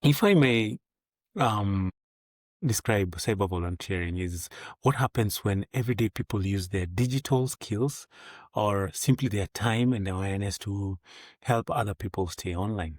If I may um, describe cyber volunteering is what happens when everyday people use their digital skills or simply their time and awareness to help other people stay online.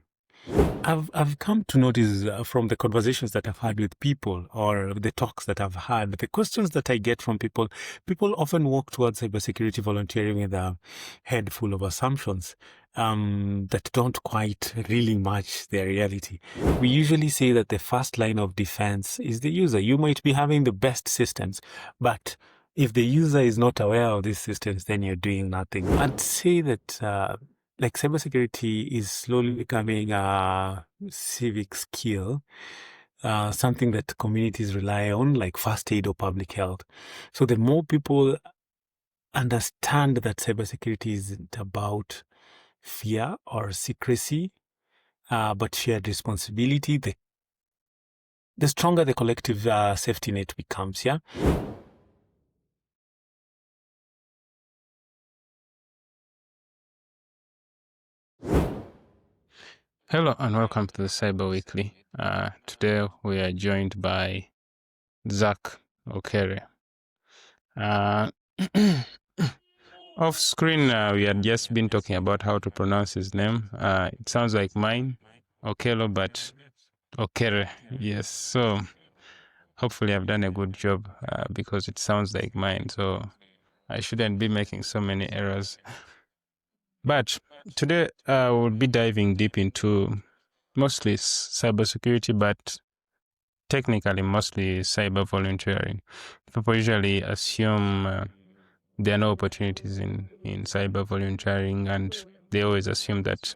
I've come to notice from the conversations that I've had with people or the talks that I've had, the questions that I get from people, people often walk towards cybersecurity volunteering with a head full of assumptions that don't quite really match their reality. We usually say that the first line of defense is the user. You might be having the best systems, but if the user is not aware of these systems, then you're doing nothing. I'd say that like cybersecurity is slowly becoming a civic skill, something that communities rely on, like first aid or public health. So the more people understand that cybersecurity isn't about fear or secrecy, but shared responsibility, the stronger the collective safety net becomes, yeah? Hello and welcome to the Cyber Weekly. Today we are joined by Zarc Okere. Off screen, we had just been talking about how to pronounce his name. It sounds like mine, Okelo, but Okere. Yes, so hopefully I've done a good job because it sounds like mine. So I shouldn't be making so many errors. But today we'll be diving deep into mostly cybersecurity, but technically mostly cyber volunteering. People usually assume there are no opportunities in cyber volunteering, and they always assume that,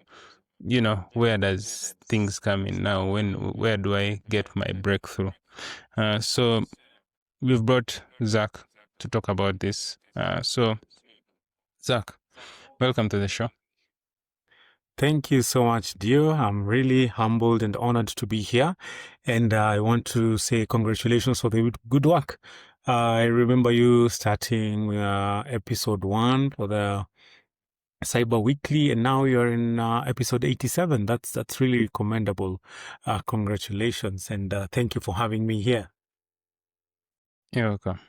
where does things come in now? Where do I get my breakthrough? So we've brought Zarc to talk about this. So Zarc, welcome to the show. Thank you so much, Dio. I'm really humbled and honored to be here. And I want to say congratulations for the good work. I remember you starting episode 1 for the Cyber Weekly, and now you're in episode 87. That's really commendable. Congratulations, and thank you for having me here. You're welcome.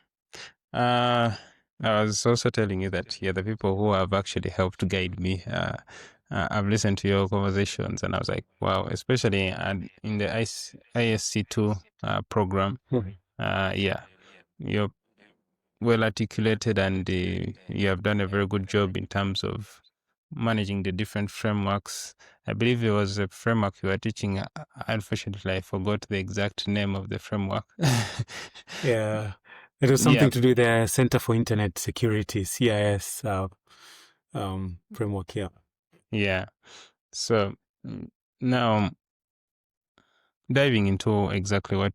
I was also telling you that you're the people who have actually helped guide me. I've listened to your conversations and I was like, wow, especially in the ISC2 program. Yeah, you're well articulated and you have done a very good job in terms of managing the different frameworks. I believe there was a framework you were teaching. Unfortunately, I forgot the exact name of the framework. Yeah, it was something Yeah, to do with the Center for Internet Security, CIS framework. Yeah. yeah. So now diving into exactly what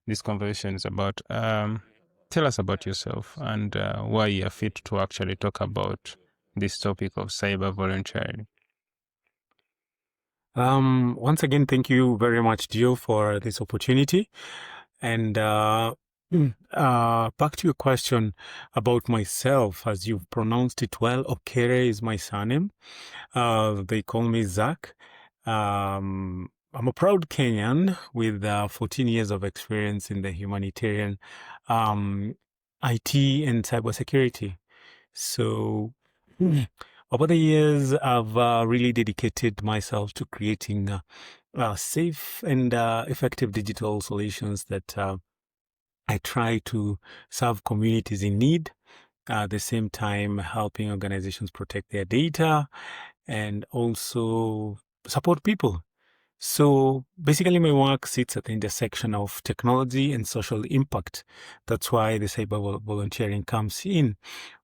this conversation is about, tell us about yourself and why you're fit to actually talk about this topic of cyber volunteering. Once again, thank you very much, Gio, for this opportunity. And back to your question about myself, as you've pronounced it well, Okere is my surname. They call me Zarc. I'm a proud Kenyan with 14 years of experience in the humanitarian IT and cybersecurity. So over the years, I've really dedicated myself to creating safe and effective digital solutions that I try to serve communities in need, at the same time helping organizations protect their data and also support people. So basically, my work sits at the intersection of technology and social impact. That's why the cyber volunteering comes in,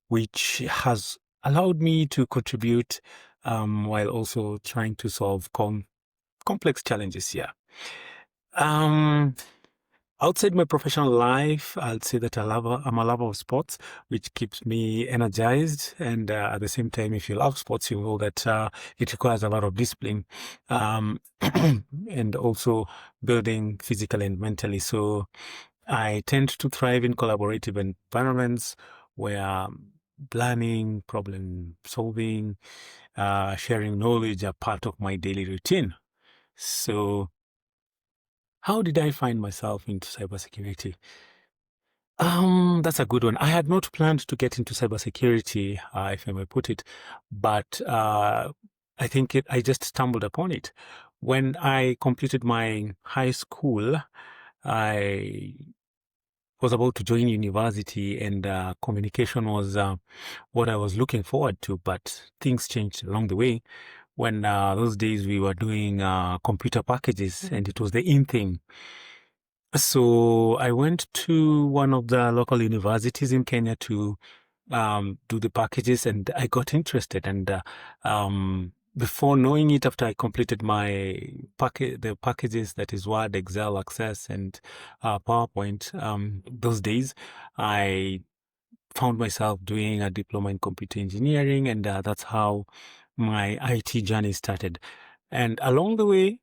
which has allowed me to contribute while also trying to solve complex challenges here. Outside my professional life, I'd say that I'm a lover of sports, which keeps me energized. And at the same time, if you love sports, you know that it requires a lot of discipline and also building physically and mentally. So I tend to thrive in collaborative environments where planning, problem solving, sharing knowledge are part of my daily routine. So how did I find myself into cybersecurity? That's a good one. I had not planned to get into cybersecurity, if I may put it, but I think I just stumbled upon it. When I completed my high school, I was about to join university, and communication was what I was looking forward to, but things changed along the way. When those days we were doing computer packages, and it was the in thing. So I went to one of the local universities in Kenya to do the packages, and I got interested. And before knowing it, after I completed my the packages, that is Word, Excel, Access, and PowerPoint, those days, I found myself doing a diploma in computer engineering, and that's how my IT journey started. And along the way,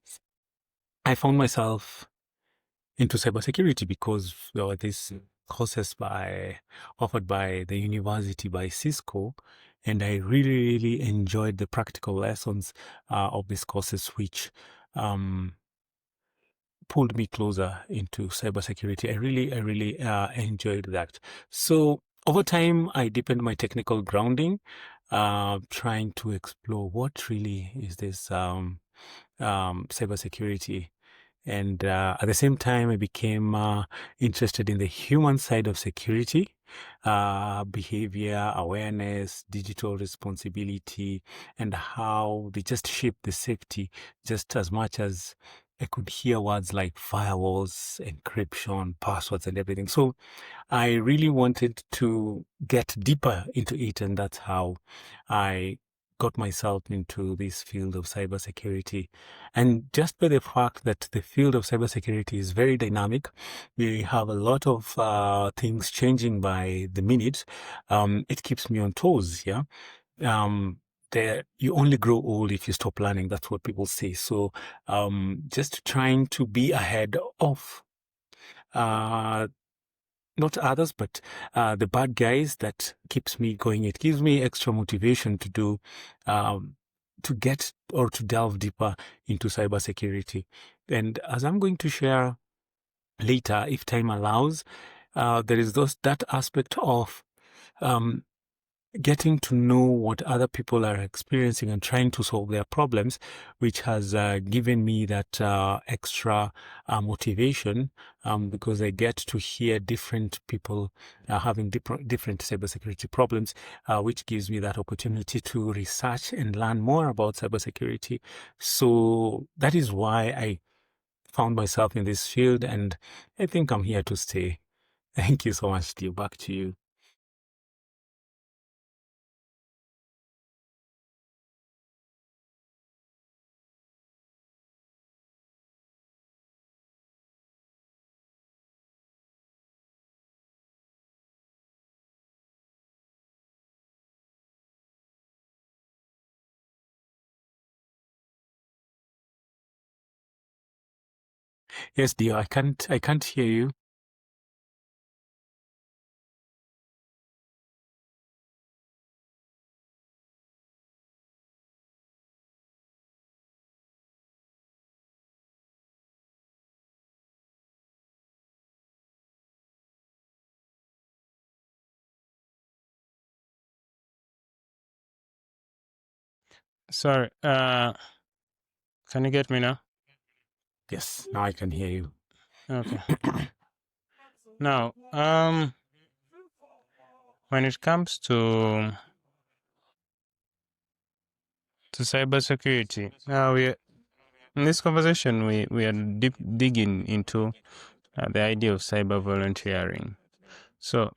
I found myself into cybersecurity because there were these courses offered by the university, by Cisco, and I really enjoyed the practical lessons of these courses, which pulled me closer into cybersecurity. I really enjoyed that. So over time, I deepened my technical grounding, trying to explore what really is this cybersecurity. And at the same time, I became interested in the human side of security, behavior, awareness, digital responsibility, and how they just shape the safety just as much as I could hear words like firewalls, encryption, passwords, and everything. So I really wanted to get deeper into it, and that's how I got myself into this field of cybersecurity. And just by the fact that the field of cybersecurity is very dynamic, we have a lot of things changing by the minute. It keeps me on toes. Yeah. Um, you only grow old if you stop learning. That's what people say. So just trying to be ahead of uh, not others, but the bad guys, that keeps me going. It gives me extra motivation to do, to get or to delve deeper into cybersecurity. And as I'm going to share later, if time allows, there is that aspect of um, getting to know what other people are experiencing and trying to solve their problems, which has given me that extra motivation, because I get to hear different people having different cybersecurity problems, which gives me that opportunity to research and learn more about cybersecurity. So that is why I found myself in this field, and I think I'm here to stay. Thank you so much, Steve. Back to you. Yes, dear, I can't hear you. Sorry. Can you get me now? Yes, now I can hear you. Okay. Now, when it comes to cybersecurity, we in this conversation we are digging into the idea of cyber volunteering. So,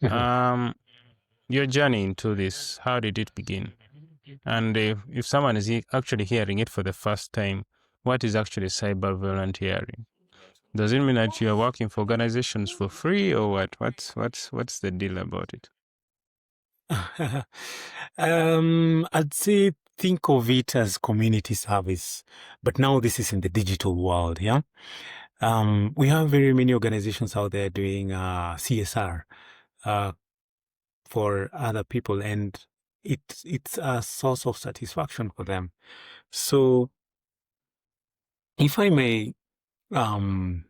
your journey into this, how did it begin? And if someone is actually hearing it for the first time, what is actually cyber volunteering? Does it mean that you are working for organizations for free, or what? What's the deal about it? I'd say think of it as community service, but now this is in the digital world. Yeah. We have very many organizations out there doing CSR uh, for other people, and it's a source of satisfaction for them. So, if I may um,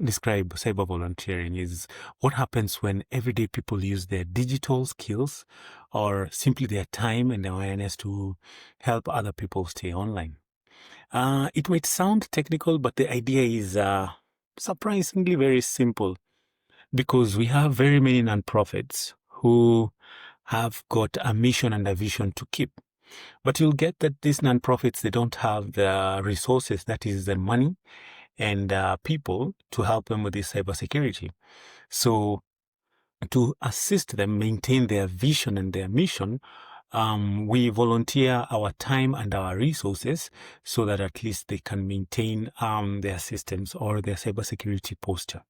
describe cyber volunteering is what happens when everyday people use their digital skills or simply their time and awareness to help other people stay online. It might sound technical, but the idea is surprisingly very simple because we have very many nonprofits who have got a mission and a vision to keep. But you'll get that these nonprofits, they don't have the resources, that is the money and people to help them with this cybersecurity. So to assist them maintain their vision and their mission, we volunteer our time and our resources so that at least they can maintain their systems or their cybersecurity posture.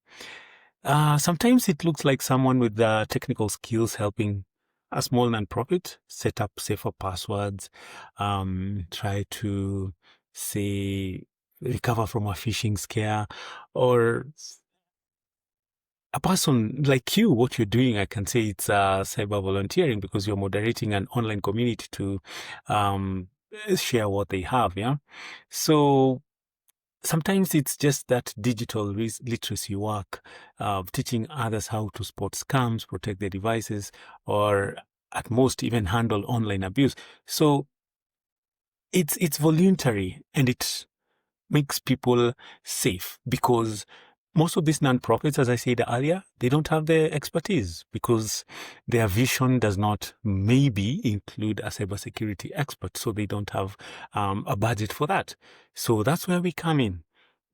Sometimes it looks like someone with the technical skills helping a small nonprofit set up safer passwords, try to say recover from a phishing scare, or a person like you. What you're doing, I can say it's cyber volunteering because you're moderating an online community to share what they have. Yeah, so sometimes it's just that digital literacy work, teaching others how to spot scams, protect their devices, or at most even handle online abuse. So it's voluntary and it makes people safe because most of these nonprofits, as I said earlier, they don't have the expertise because their vision does not maybe include a cybersecurity expert. So they don't have a budget for that. So that's where we come in.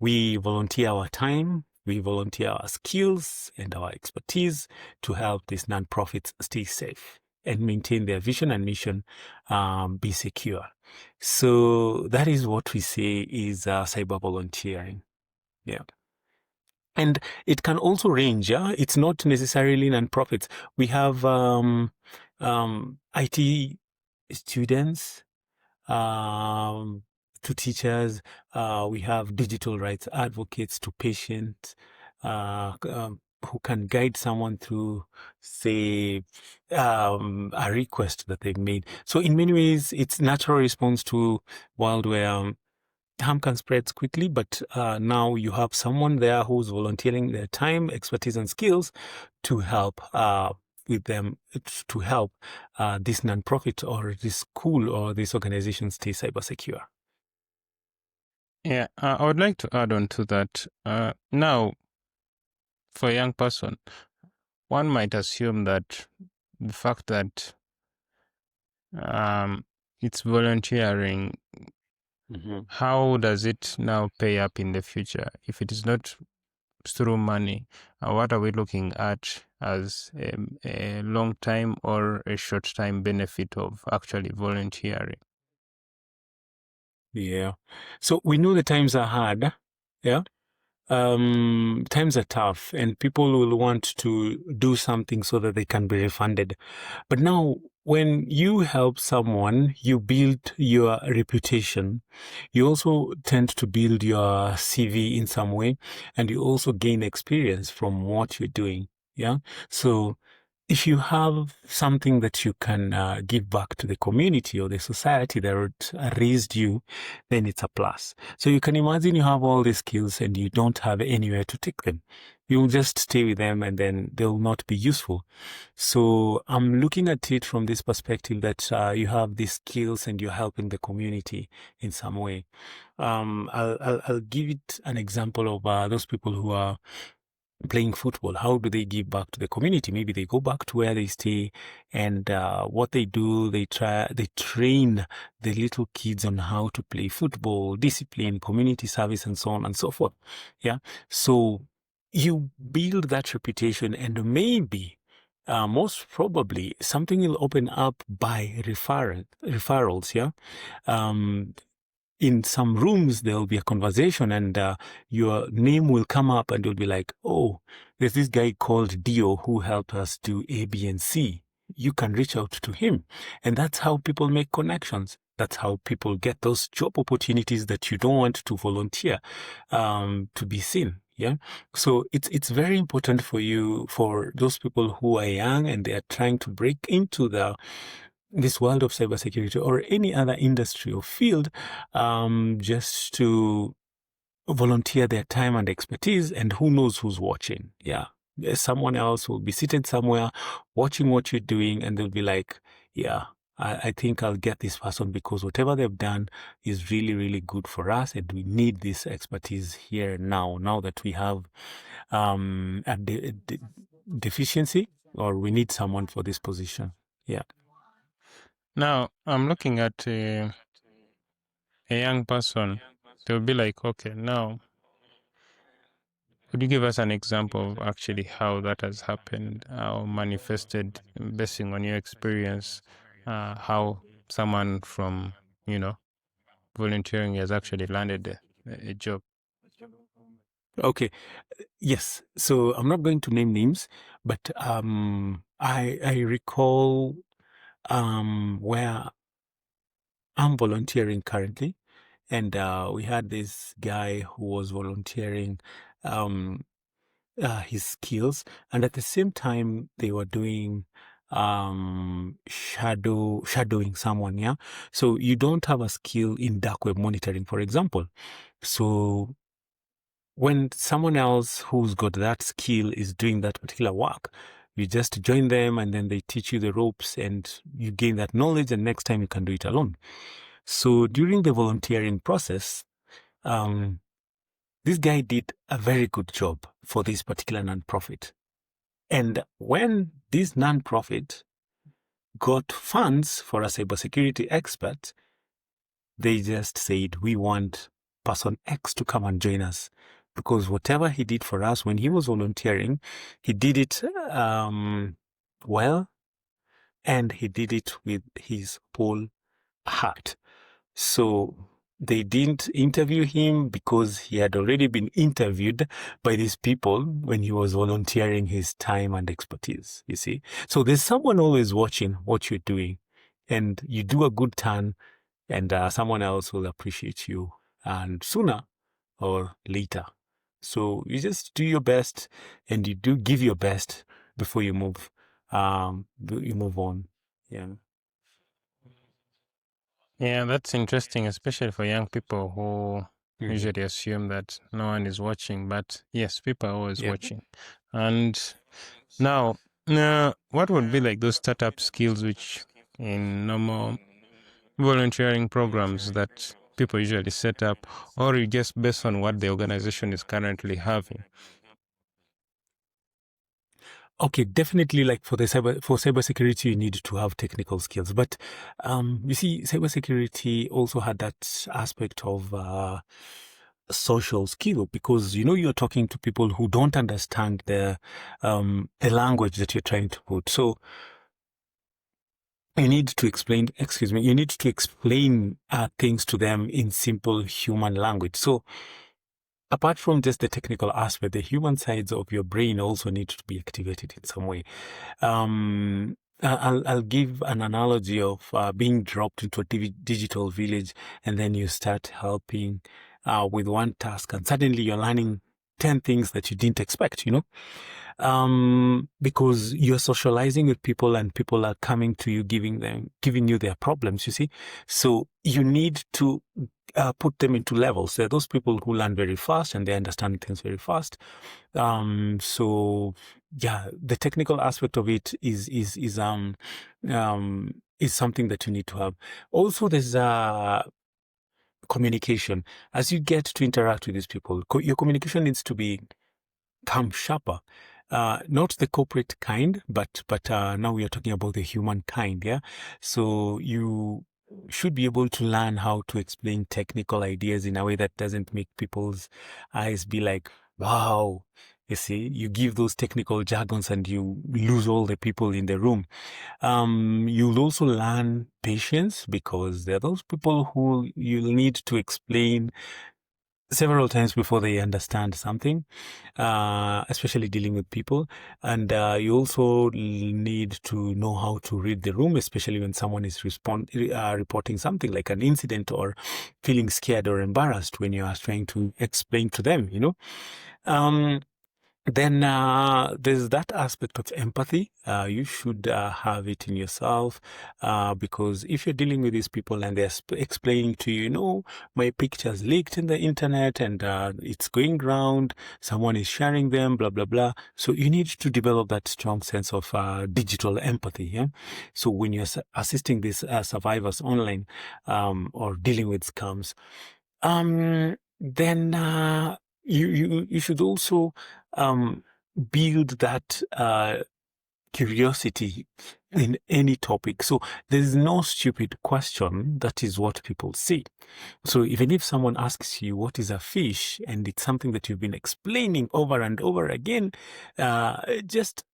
We volunteer our time, we volunteer our skills and our expertise to help these nonprofits stay safe and maintain their vision and mission, be secure. So that is what we say is cyber volunteering. Yeah. And it can also range. Yeah. It's not necessarily nonprofits. We have IT students, um, to teachers. We have digital rights advocates to patients, who can guide someone through, say, a request that they've made. So in many ways, it's natural response to world where harm can spread quickly, but now you have someone there who's volunteering their time, expertise, and skills to help with them, to help this nonprofit or this school or this organization stay cyber secure. Yeah, I would like to add on to that. Now, for a young person, one might assume that the fact that it's volunteering, how does it now pay up in the future? If it is not through money, what are we looking at as a long time or a short time benefit of actually volunteering? Yeah. So we know the times are hard. Yeah. Times are tough and people will want to do something so that they can be refunded. But now, when you help someone, you build your reputation. You also tend to build your CV in some way, and you also gain experience from what you're doing. Yeah. So if you have something that you can give back to the community or the society that raised you, then it's a plus. So you can imagine you have all these skills and you don't have anywhere to take them. You'll just stay with them and then they'll not be useful. So I'm looking at it from this perspective that you have these skills and you're helping the community in some way. I'll give it an example of those people who are playing football. How do they give back to the community? Maybe they go back to where they stay, and what they do, they train the little kids on how to play football, discipline, community service, and so on and so forth. Yeah. So you build that reputation, and maybe most probably something will open up by referrals. Yeah. In some rooms, there'll be a conversation and your name will come up and you'll be like, oh, there's this guy called Dio who helped us do A, B, and C. You can reach out to him. And that's how people make connections. That's how people get those job opportunities that you don't want to volunteer to be seen. Yeah. So it's very important for you, for those people who are young and they are trying to break into this world of cybersecurity or any other industry or field, just to volunteer their time and expertise, and who knows who's watching. Yeah. Someone else will be seated somewhere watching what you're doing, and they'll be like, yeah, I think I'll get this person because whatever they've done is really, really good for us, and we need this expertise here now that we have a deficiency, or we need someone for this position. Yeah. Now, I'm looking at a young person. They'll be like, okay, now, could you give us an example of actually how that has happened, how manifested, basing on your experience, how someone from, volunteering has actually landed a job? Okay. Yes. So I'm not going to name names, but I recall where I'm volunteering currently, and we had this guy who was volunteering um his skills, and at the same time they were doing shadowing someone. Yeah. So you don't have a skill in dark web monitoring, for example. So when someone else who's got that skill is doing that particular work, you just join them, and then they teach you the ropes, and you gain that knowledge, and next time you can do it alone. So during the volunteering process, this guy did a very good job for this particular nonprofit. And when this nonprofit got funds for a cybersecurity expert, they just said, we want person X to come and join us. Because whatever he did for us when he was volunteering, he did it well, and he did it with his whole heart. So they didn't interview him because he had already been interviewed by these people when he was volunteering his time and expertise, you see. So there's someone always watching what you're doing, and you do a good turn, and someone else will appreciate you, and sooner or later. So you just do your best, and you do give your best before you move on. Yeah. Yeah, that's interesting, especially for young people who Mhm. usually assume that no one is watching. But yes, people are always Yeah. watching. And now, what would be like those startup skills which in normal volunteering programs that people usually set up, or you just based on what the organization is currently having? Okay, definitely. Like for cybersecurity, you need to have technical skills. But you see, cybersecurity also had that aspect of social skill, because you're talking to people who don't understand the language that you're trying to put. So you need to explain. Excuse me. You need to explain things to them in simple human language. So apart from just the technical aspect, the human sides of your brain also need to be activated in some way. I'll give an analogy of being dropped into a digital village, and then you start helping with one task, and suddenly you're learning 10 things that you didn't expect, because you're socializing with people, and people are coming to you, giving you their problems, you see. So you need to put them into levels. There are those people who learn very fast and they understand things very fast. So yeah, the technical aspect of it is something that you need to have. Also, there's communication. As you get to interact with these people, your communication needs to become sharper. Not the corporate kind, but now we are talking about the human kind. Yeah. So you should be able to learn how to explain technical ideas in a way that doesn't make people's eyes be like, wow. You see, you give those technical jargons and you lose all the people in the room. You'll also learn patience, because there are those people who you'll need to explain several times before they understand something, especially dealing with people. And you also need to know how to read the room, especially when someone is reporting something like an incident, or feeling scared or embarrassed when you are trying to explain to them, Um, Then there's that aspect of empathy. You should have it in yourself, because if you're dealing with these people and they're explaining to you, my picture's leaked in the internet and it's going round, someone is sharing them, blah, blah, blah. So you need to develop that strong sense of digital empathy. Yeah. So when you're assisting these survivors online, or dealing with scams, then you should also build that curiosity in any topic. So there's no stupid question. That is what people see. So even if someone asks you what is a fish, and it's something that you've been explaining over and over again, just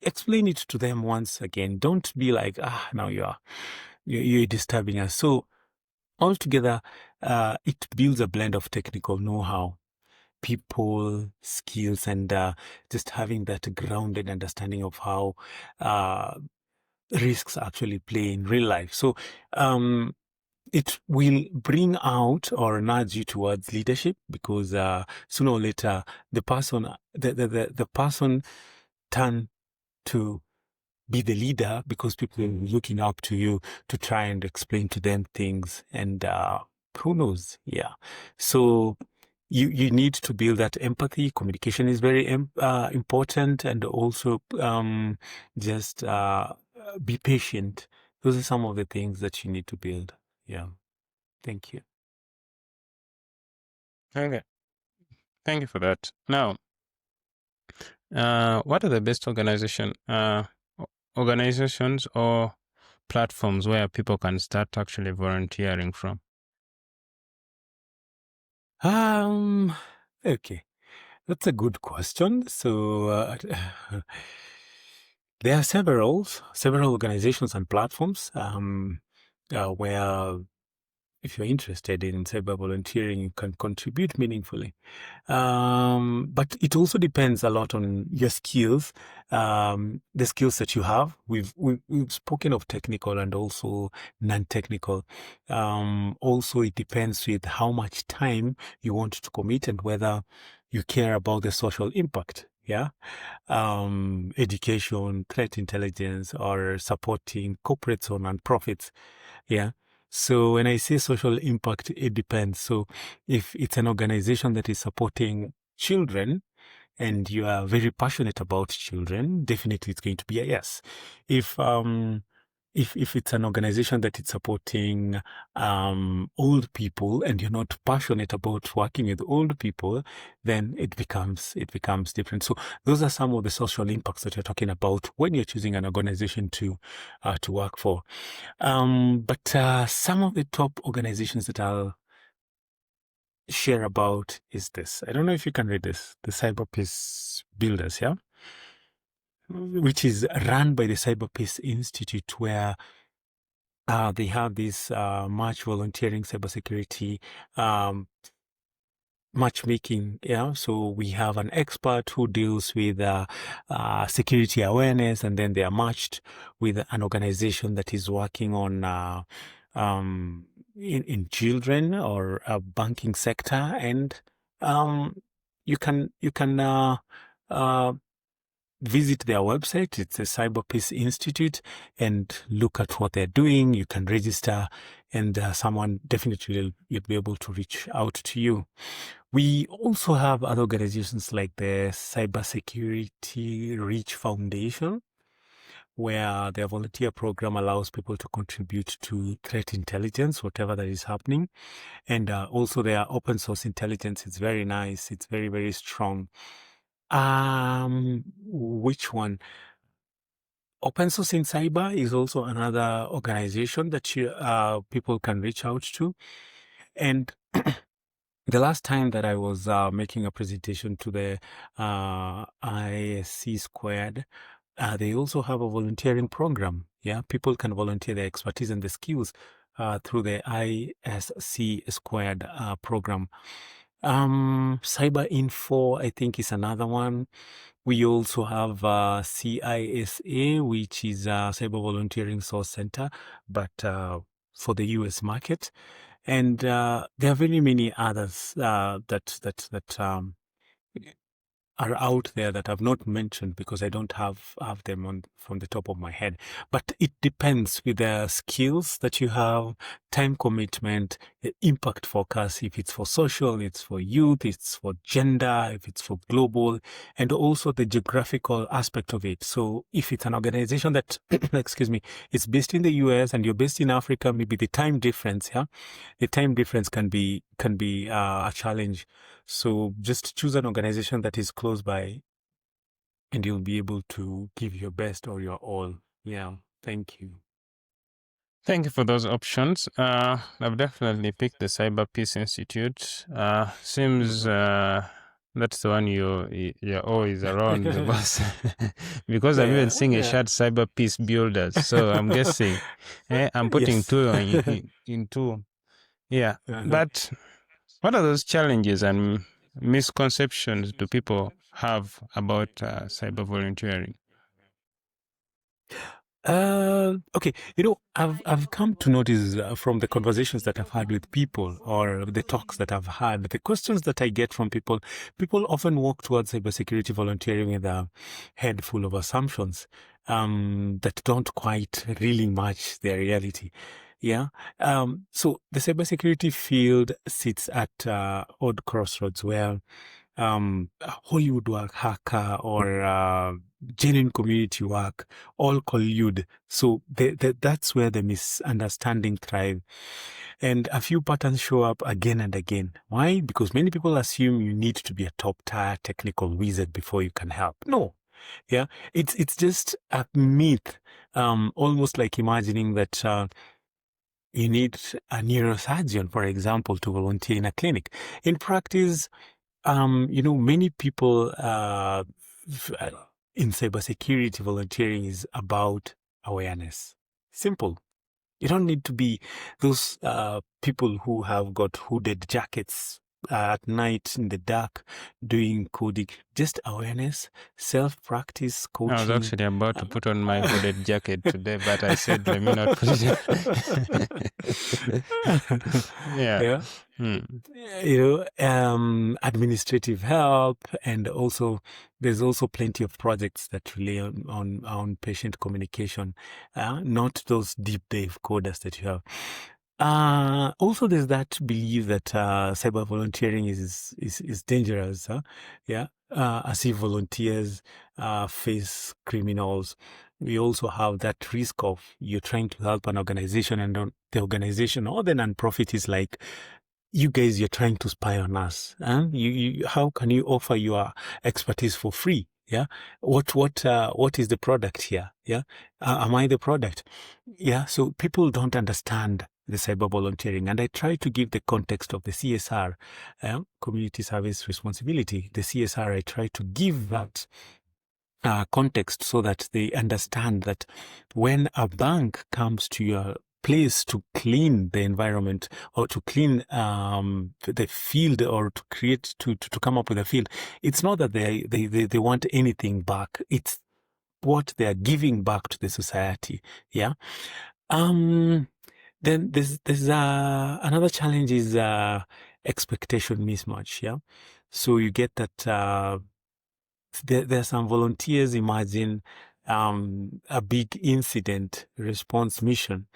explain it to them once again. Don't be like, now you're disturbing us. So altogether, it builds a blend of technical know-how, people skills, and just having that grounded understanding of how risks actually play in real life. So it will bring out or nudge you towards leadership, because sooner or later the person turn to be the leader, because people are looking up to you to try and explain to them things, and who knows. Yeah. So you need to build that empathy. Communication is very important, and also just be patient. Those are some of the things that you need to build. Yeah. Thank you. Okay, thank you for that. Now, what are the best organizations or platforms where people can start actually volunteering from? Okay. That's a good question. So there are several organizations and platforms where, if you're interested in cyber volunteering, you can contribute meaningfully. But it also depends a lot on your skills, the skills that you have. We've spoken of technical and also non-technical. Also, it depends with how much time you want to commit and whether you care about the social impact. Yeah. Education, threat intelligence, or supporting corporates or nonprofits. Yeah. So when I say social impact, it depends. So if it's an organization that is supporting children and you are very passionate about children, definitely it's going to be a yes. If it's an organization that is supporting old people and you're not passionate about working with old people, then it becomes different. So those are some of the social impacts that you're talking about when you're choosing an organization to work for. But some of the top organizations that I'll share about is this. I don't know if you can read this. The Cyber Peace Builders, yeah? Which is run by the Cyber Peace Institute, where they have this March volunteering cybersecurity matchmaking. Yeah, so we have an expert who deals with security awareness, and then they are matched with an organization that is working on in children or banking sector, and you can visit their website. It's a Cyber Peace Institute, and look at what they're doing. You can register, and someone definitely will be able to reach out to you. We also have other organizations like the Cybersecurity Reach Foundation, where their volunteer program allows people to contribute to threat intelligence, whatever that is happening. And also their open source intelligence is very nice. It's very, very strong. Which one? Open Source in Cyber is also another organization that people can reach out to. And the last time that I was making a presentation to the ISC Squared, they also have a volunteering program. Yeah, people can volunteer their expertise and the skills through the ISC Squared program. Cyber Info, I think, is another one. We also have CISA, which is a Cyber Volunteering Source Center, but for the US market. And there are very many others that are out there that I've not mentioned because I don't have them on from the top of my head. But it depends with the skills that you have, time commitment, impact focus. If it's for social, it's for youth, it's for gender, if it's for global, and also the geographical aspect of it. So if it's an organization that, excuse me, is based in the US and you're based in Africa, maybe the time difference, the time difference can be a challenge. So just choose an organization that is close by and you'll be able to give your best or your all. Yeah. Thank you. Thank you for those options. I've definitely picked the Cyber Peace Institute. Seems that's the one you're always around the boss. Because I'm even seeing a Yeah. shared Cyber Peace Builders. So I'm guessing I'm putting Yes. two in two. Yeah. But what are those challenges and misconceptions do people have about cyber volunteering? Okay. I've come to notice from the conversations that I've had with people or the talks that I've had, the questions that I get from people often walk towards cybersecurity volunteering with a head full of assumptions that don't quite really match their reality. Yeah. So the cybersecurity field sits at odd crossroads where Hollywood work, hacker, or genuine community work all collude. So that's where the misunderstanding thrive. And a few patterns show up again and again. Why? Because many people assume you need to be a top tier technical wizard before you can help. No. Yeah. It's just a myth. Almost like imagining that you need a neurosurgeon, for example, to volunteer in a clinic. In practice, many people in cybersecurity volunteering is about awareness. Simple. You don't need to be those people who have got hooded jackets at night in the dark doing coding. Just awareness, self-practice, I was coaching. actually about to put on my hooded jacket today, but I said, let me not put it. Yeah. Yeah. Hmm. Administrative help, and also there's also plenty of projects that rely on patient communication, not those deep dive coders that you have. Also, there's that belief that cyber volunteering is dangerous. Yeah, as if volunteers face criminals. We also have that risk of you're trying to help an organization, and the organization or the nonprofit is like, you guys, you're trying to spy on us. How can you offer your expertise for free? Yeah. What is the product here? Yeah. Am I the product? Yeah. So people don't understand the cyber volunteering, and I try to give the context of the CSR, community service responsibility. The CSR, I try to give that context so that they understand that when a bank comes to your place to clean the environment or to clean the field or to create to come up with a field, it's not that they want anything back. It's what they are giving back to the society. Yeah. Then there's another challenge is expectation mismatch. Yeah. So you get that there are some volunteers imagine a big incident response mission,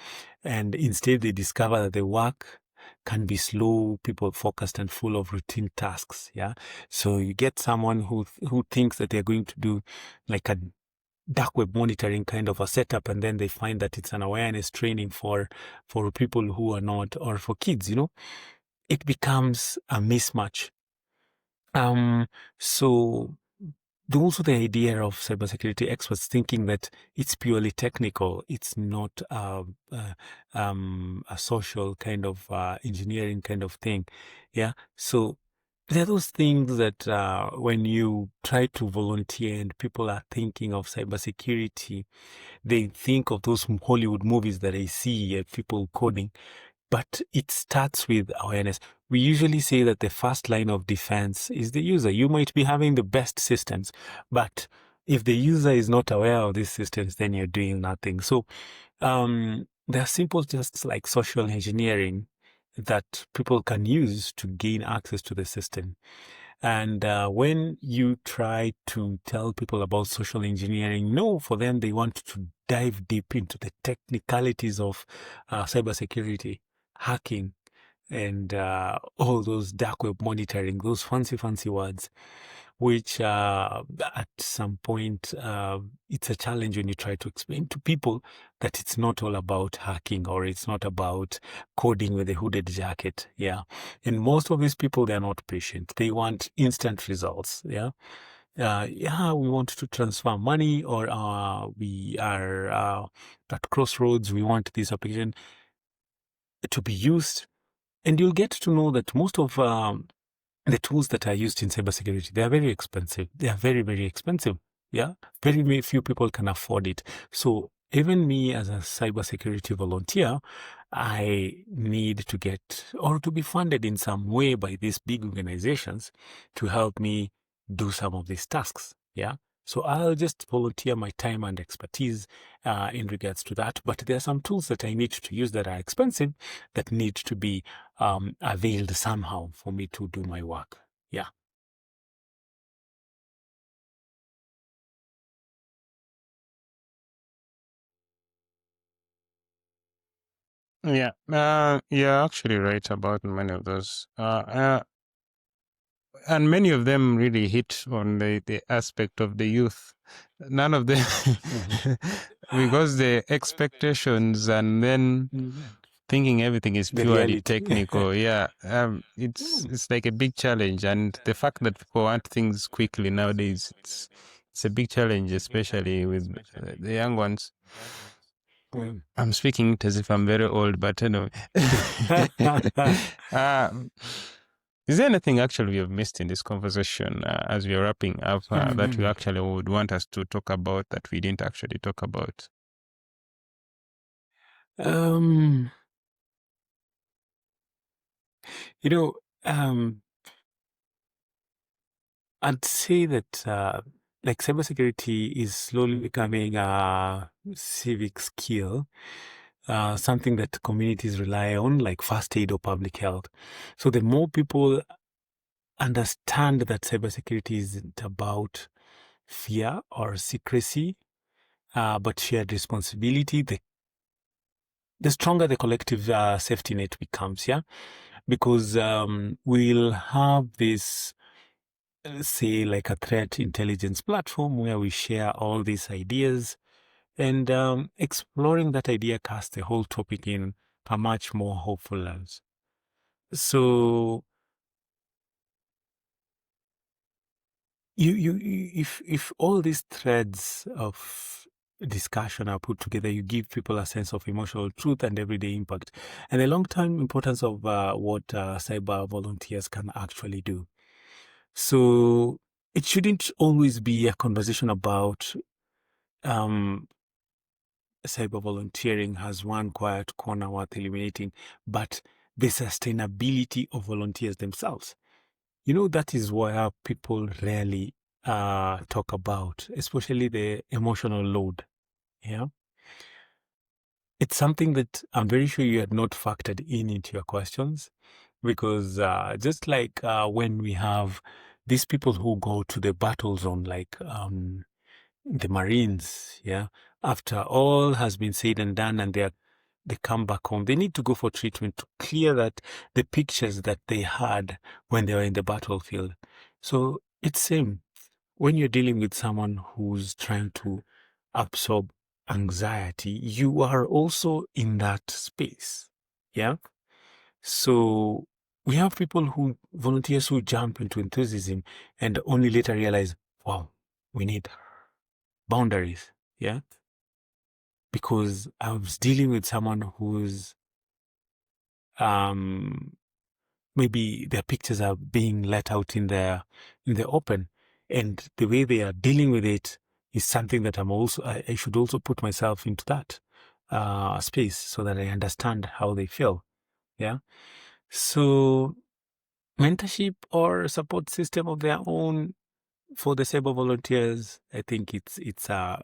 and instead they discover that the work can be slow, people focused, and full of routine tasks. Yeah, so you get someone who thinks that they're going to do like a dark web monitoring kind of a setup, and then they find that it's an awareness training for people who are not, or for kids. It becomes a mismatch. So also the idea of cybersecurity experts thinking that it's purely technical, it's not a social kind of engineering kind of thing. Yeah. So there are those things that when you try to volunteer and people are thinking of cybersecurity, they think of those Hollywood movies that I see people coding. But it starts with awareness. We usually say that the first line of defense is the user. You might be having the best systems, but if the user is not aware of these systems, then you're doing nothing. So there are simple, just like social engineering that people can use to gain access to the system. And when you try to tell people about social engineering, no, for them, they want to dive deep into the technicalities of cybersecurity, hacking, and all those dark web monitoring, those fancy words, which at some point it's a challenge when you try to explain to people that it's not all about hacking, or it's not about coding with a hooded jacket. Yeah. And most of these people, they're not patient. They want instant results. Yeah. Yeah, we want to transfer money, or we are at crossroads. We want this application to be used. And you'll get to know that most of the tools that are used in cybersecurity, they are very expensive. They are very, very expensive. Yeah. Very few people can afford it. So even me as a cybersecurity volunteer, I need to get, or to be funded in some way by these big organizations to help me do some of these tasks. Yeah. So I'll just volunteer my time and expertise in regards to that. But there are some tools that I need to use that are expensive, that need to be availed somehow for me to do my work. Yeah. Yeah, you're actually right about many of those. And many of them really hit on the aspect of the youth. None of them, because the expectations and then thinking everything is The purely reality. technical. Yeah, it's like a big challenge, and the fact that people want things quickly nowadays, it's a big challenge, especially with the young ones. I'm speaking it as if I'm very old, but anyway. Is there anything actually we have missed in this conversation as we are wrapping up that you actually would want us to talk about that we didn't actually talk about? um, you know, um, I'd say that like cybersecurity is slowly becoming a civic skill, something that communities rely on, like first aid or public health. So the more people understand that cybersecurity isn't about fear or secrecy, but shared responsibility, the stronger the collective safety net becomes. Yeah, because we'll have this, say, like a threat intelligence platform where we share all these ideas, and exploring that idea casts the whole topic in a much more hopeful lens. So if all these threads of discussion are put together, you give people a sense of emotional truth and everyday impact, and the long-term importance of what cyber volunteers can actually do. So it shouldn't always be a conversation about cyber volunteering has one quiet corner worth eliminating, but the sustainability of volunteers themselves. That is where people rarely talk about, especially the emotional load. Yeah. It's something that I'm very sure you had not factored into your questions, because just like when we have these people who go to the battle zone, like the Marines, yeah, after all has been said and done, and they come back home, they need to go for treatment to clear the pictures that they had when they were in the battlefield. So it's same when you're dealing with someone who's trying to absorb anxiety, you are also in that space. Yeah. So we have people volunteers who jump into enthusiasm and only later realize, wow, we need boundaries. Yeah. Because I was dealing with someone who's, um, maybe their pictures are being let out in the open, and the way they are dealing with it is something that I should also put myself into that space so that I understand how they feel. Yeah. So mentorship or support system of their own for the cyber volunteers, I think it's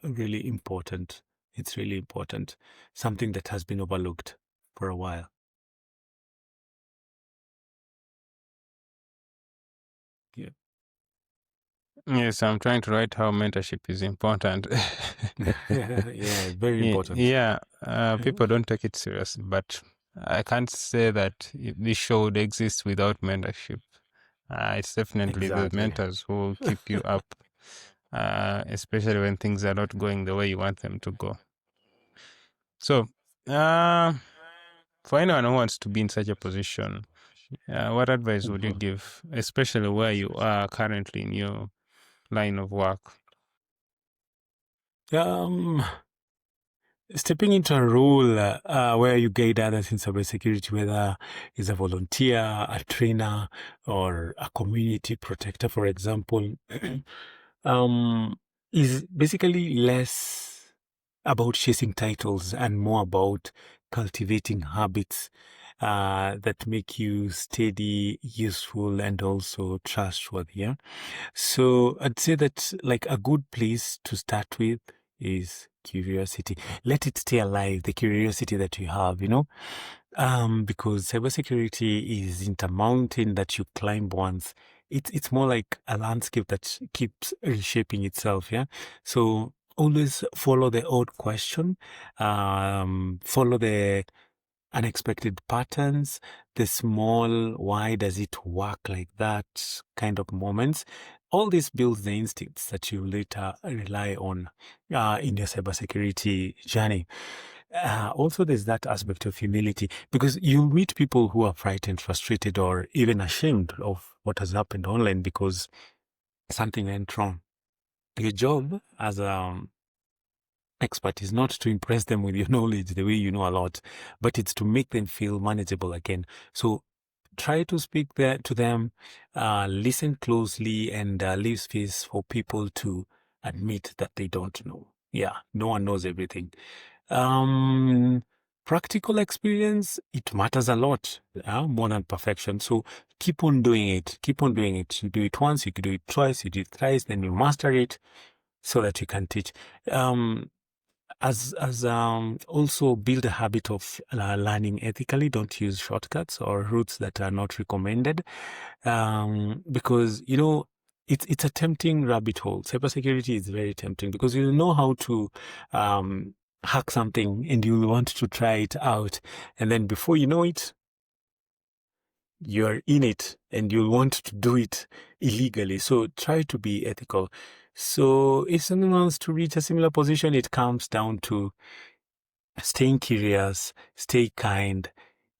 really important. It's really important. Something that has been overlooked for a while. Yeah. Yes, I'm trying to write how mentorship is important. Yeah, very important. Yeah, people don't take it seriously, but I can't say that this show would exist without mentorship. It's definitely the Exactly. mentors who will keep you up, especially when things are not going the way you want them to go. So, uh, for anyone who wants to be in such a position, what advice would you Mhm. give, especially where you are currently in your line of work? Um, Stepping into a role where you guide others in cybersecurity, whether it's a volunteer, a trainer, or a community protector, for example, um, is basically less about chasing titles and more about cultivating habits that make you steady, useful, and also trustworthy. Yeah? So I'd say that like a good place to start with is curiosity. Let it stay alive, the curiosity that you have, because cybersecurity isn't a mountain that you climb once. It's more like a landscape that keeps reshaping itself. Yeah. So always follow the odd question, follow the unexpected patterns, the small, why does it work like that kind of moments. All this builds the instincts that you later rely on in your cybersecurity journey. Also, there's that aspect of humility because you'll meet people who are frightened, frustrated, or even ashamed of what has happened online because something went wrong. Your job as a expert is not to impress them with your knowledge the way you know a lot, but it's to make them feel manageable again. So try to speak there to them, listen closely, and leave space for people to admit that they don't know. Yeah, no one knows everything. Um, Practical experience, it matters a lot, more than perfection. So keep on doing it. Keep on doing it. You do it once, you do it twice, you do it thrice, then you master it so that you can teach. Um, as also build a habit of learning ethically. Don't use shortcuts or routes that are not recommended, because it's a tempting rabbit hole. Cybersecurity is very tempting because you know how to hack something and you want to try it out, and then before you know it, you're in it and you'll want to do it illegally. So try to be ethical. So if someone wants to reach a similar position, it comes down to staying curious, stay kind,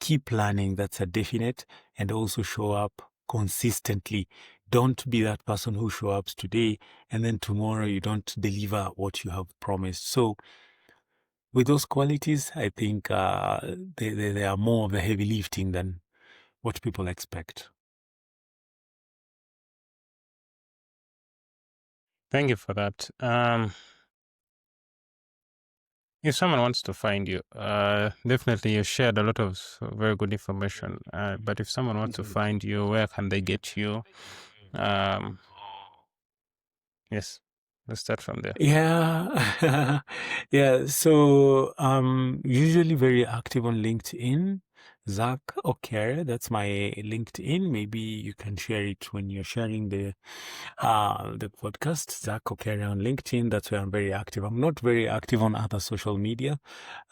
keep learning, that's a definite, and also show up consistently. Don't be that person who shows up today and then tomorrow you don't deliver what you have promised. So with those qualities, I think they are more of the heavy lifting than what people expect. Thank you for that. If someone wants to find you, definitely you shared a lot of very good information. But if someone wants to find you, where can they get you? Um, yes, let's start from there. Yeah. Yeah. So usually very active on LinkedIn. Zarc Okere, that's my LinkedIn. Maybe you can share it when you're sharing the podcast. Zarc Okere on LinkedIn. That's where I'm very active. I'm not very active on other social media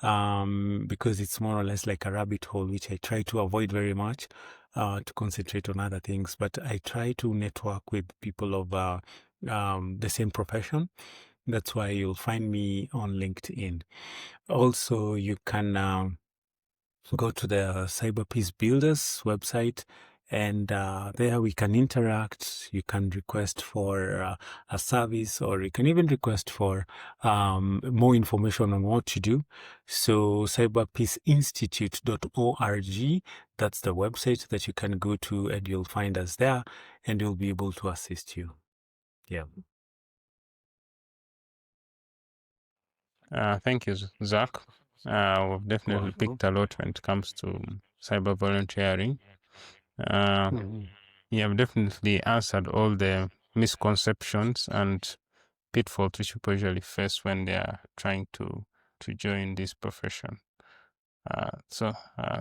because it's more or less like a rabbit hole, which I try to avoid very much to concentrate on other things. But I try to network with people of the same profession. That's why you'll find me on LinkedIn. Also, you can go to the Cyber Peace Builders website, and there we can interact. You can request for a service, or you can even request for more information on what you do. So, cyberpeaceinstitute.org, that's the website that you can go to, and you'll find us there, and we'll be able to assist you. Yeah. Thank you, Zach. We've definitely Welcome. picked a lot when it comes to cyber volunteering. Mhm. You have definitely answered all the misconceptions and pitfalls which people usually face when they are trying to join this profession. So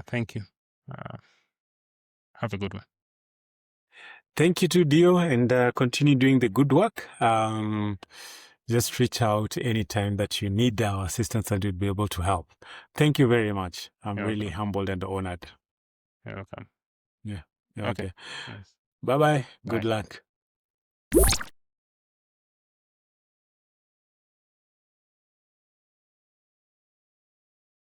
thank you. Uh, have a good one. Thank you to Dio, and continue doing the good work. Just reach out anytime that you need our assistance, and we'll be able to help. Thank you very much. I'm You're really welcome. humbled and honored. You're welcome. Yeah. Okay. Okay. Yes. Bye-bye. Good Bye. luck.